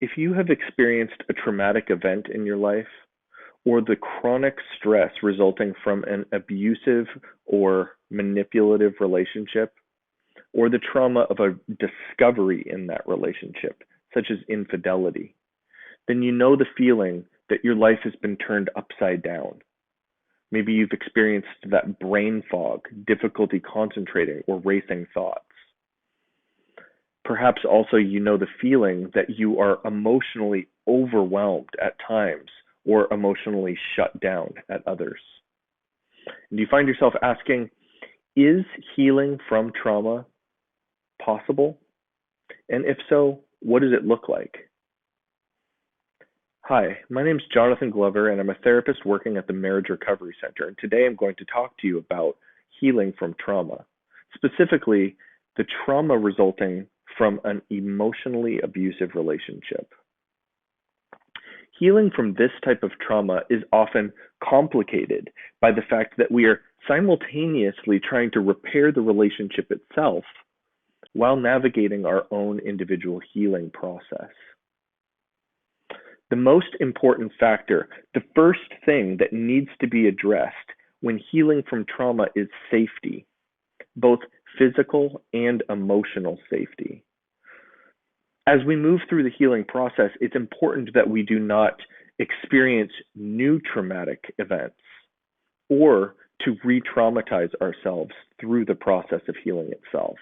If you have experienced a traumatic event in your life, or the chronic stress resulting from an abusive or manipulative relationship, or the trauma of a discovery in that relationship, such as infidelity, then you know the feeling that your life has been turned upside down. Maybe you've experienced that brain fog, difficulty concentrating, or racing thoughts. Perhaps also you know the feeling that you are emotionally overwhelmed at times or emotionally shut down at others. And you find yourself asking, is healing from trauma possible? And if so, what does it look like? Hi, my name is Jonathan Glover, and I'm a therapist working at the Marriage Recovery Center. And today I'm going to talk to you about healing from trauma, specifically the trauma resulting from an emotionally abusive relationship. Healing from this type of trauma is often complicated by the fact that we are simultaneously trying to repair the relationship itself while navigating our own individual healing process. The most important factor, the first thing that needs to be addressed when healing from trauma is safety, both physical and emotional safety. As we move through the healing process, it's important that we do not experience new traumatic events or to re-traumatize ourselves through the process of healing itself.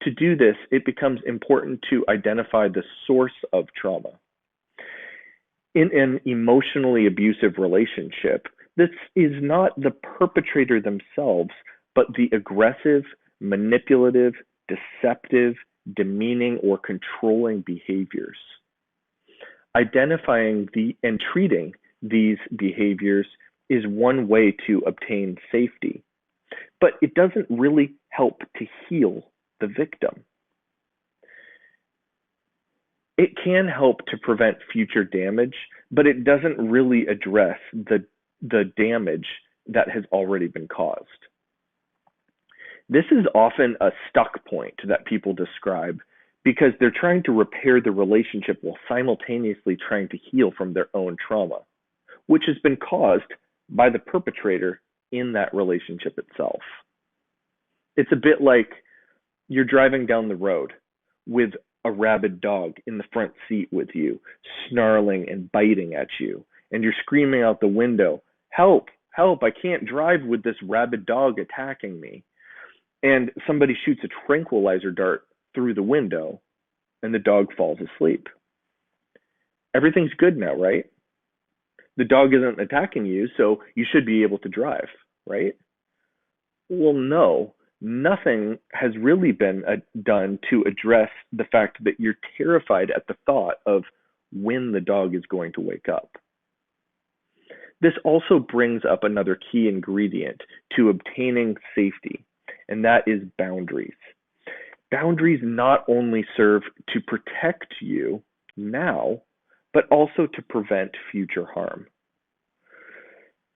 To do this, it becomes important to identify the source of trauma. In an emotionally abusive relationship, this is not the perpetrator themselves, but the aggressive, manipulative, deceptive, demeaning, or controlling behaviors. Identifying and treating these behaviors is one way to obtain safety, but it doesn't really help to heal the victim. It can help to prevent future damage, but it doesn't really address the damage that has already been caused. This is often a stuck point that people describe because they're trying to repair the relationship while simultaneously trying to heal from their own trauma, which has been caused by the perpetrator in that relationship itself. It's a bit like you're driving down the road with a rabid dog in the front seat with you, snarling and biting at you, and you're screaming out the window, "Help, help, I can't drive with this rabid dog attacking me." And somebody shoots a tranquilizer dart through the window, and the dog falls asleep. Everything's good now, right? The dog isn't attacking you, so you should be able to drive, right? Well, no, nothing has really been done to address the fact that you're terrified at the thought of when the dog is going to wake up. This also brings up another key ingredient to obtaining safety, and that is boundaries. Boundaries not only serve to protect you now, but also to prevent future harm.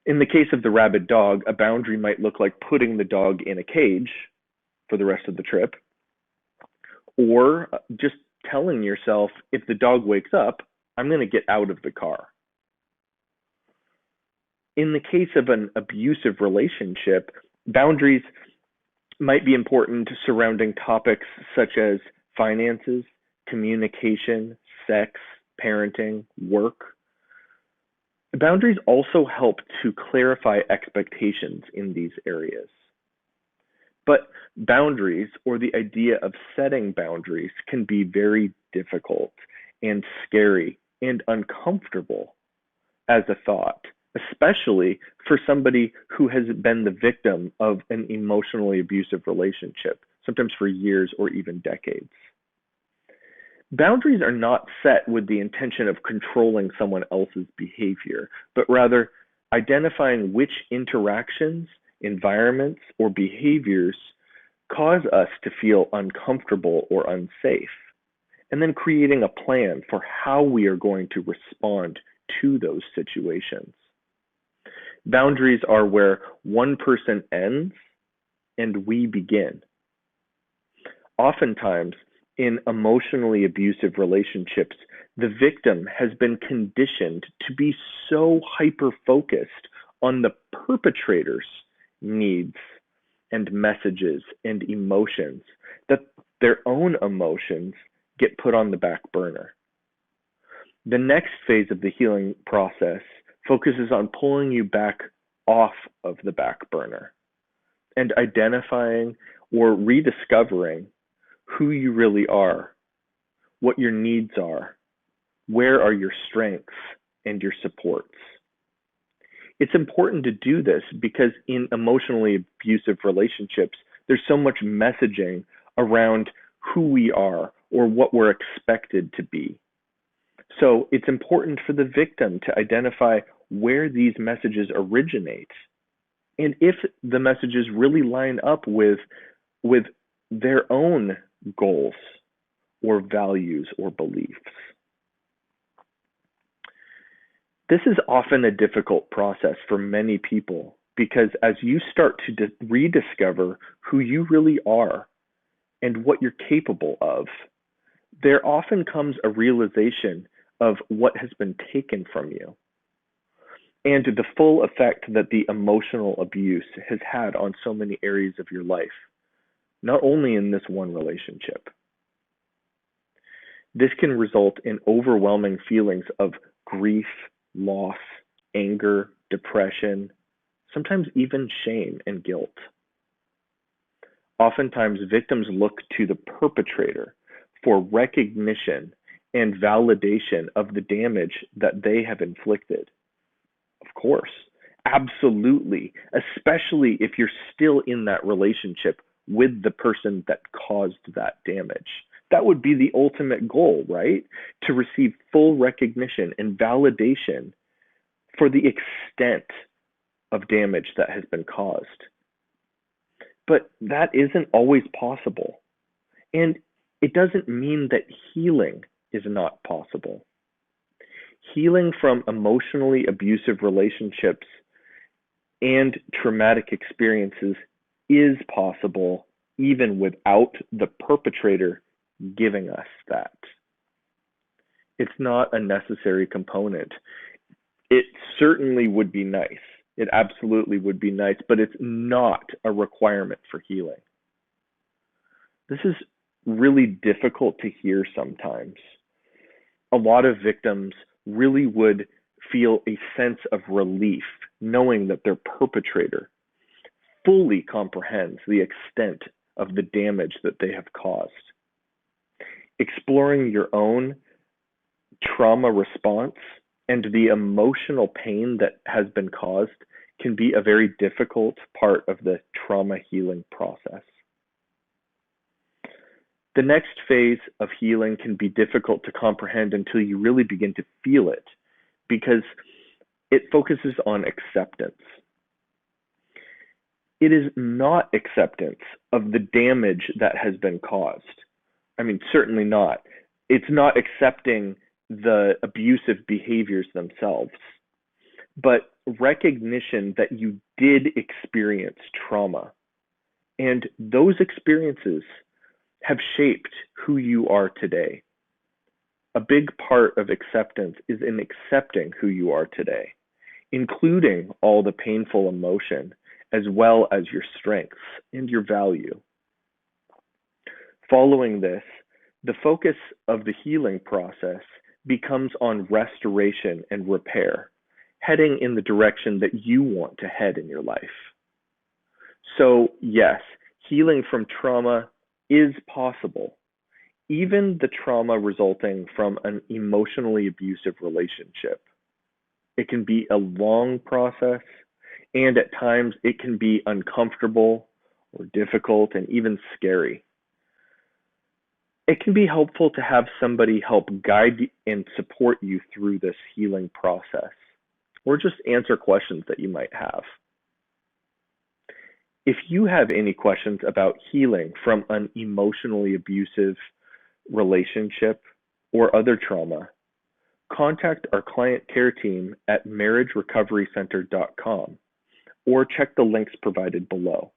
In the case of the rabid dog, a boundary might look like putting the dog in a cage for the rest of the trip, or just telling yourself, if the dog wakes up, I'm going to get out of the car. In the case of an abusive relationship, boundaries might be important surrounding topics such as finances, communication, sex, parenting, work. Boundaries also help to clarify expectations in these areas. But boundaries, or the idea of setting boundaries, can be very difficult and scary and uncomfortable as a thought, especially for somebody who has been the victim of an emotionally abusive relationship, sometimes for years or even decades. Boundaries are not set with the intention of controlling someone else's behavior, but rather identifying which interactions, environments, or behaviors cause us to feel uncomfortable or unsafe, and then creating a plan for how we are going to respond to those situations. Boundaries are where one person ends and we begin. Oftentimes, in emotionally abusive relationships, the victim has been conditioned to be so hyper focused on the perpetrator's needs and messages and emotions that their own emotions get put on the back burner. The next phase of the healing process focuses on pulling you back off of the back burner and identifying or rediscovering who you really are, what your needs are, where are your strengths and your supports. It's important to do this because in emotionally abusive relationships, there's so much messaging around who we are or what we're expected to be. So it's important for the victim to identify where these messages originate and if the messages really line up with their own goals or values or beliefs. This is often a difficult process for many people because as you start to rediscover who you really are and what you're capable of, there often comes a realization of what has been taken from you and the full effect that the emotional abuse has had on so many areas of your life, not only in this one relationship. This can result in overwhelming feelings of grief, loss, anger, depression, sometimes even shame and guilt. Oftentimes, victims look to the perpetrator for recognition and validation of the damage that they have inflicted. Of course, absolutely, especially if you're still in that relationship with the person that caused that damage. That would be the ultimate goal, right? To receive full recognition and validation for the extent of damage that has been caused. But that isn't always possible. And it doesn't mean that healing is not possible. Healing from emotionally abusive relationships and traumatic experiences is possible even without the perpetrator giving us that. It's not a necessary component. It certainly would be nice. It absolutely would be nice, but it's not a requirement for healing. This is really difficult to hear sometimes. A lot of victims really would feel a sense of relief knowing that their perpetrator fully comprehends the extent of the damage that they have caused. Exploring your own trauma response and the emotional pain that has been caused can be a very difficult part of the trauma healing process. The next phase of healing can be difficult to comprehend until you really begin to feel it, because it focuses on acceptance. It is not acceptance of the damage that has been caused. I mean, certainly not. It's not accepting the abusive behaviors themselves, but recognition that you did experience trauma. And those experiences have shaped who you are today. A big part of acceptance is in accepting who you are today, including all the painful emotion, as well as your strengths and your value. Following this, the focus of the healing process becomes on restoration and repair, heading in the direction that you want to head in your life. So, yes, healing from trauma is possible, even the trauma resulting from an emotionally abusive relationship. It can be a long process, and at times it can be uncomfortable or difficult and even scary. It can be helpful to have somebody help guide and support you through this healing process, or just answer questions that you might have. If you have any questions about healing from an emotionally abusive relationship or other trauma, contact our client care team at marriagerecoverycenter.com or check the links provided below.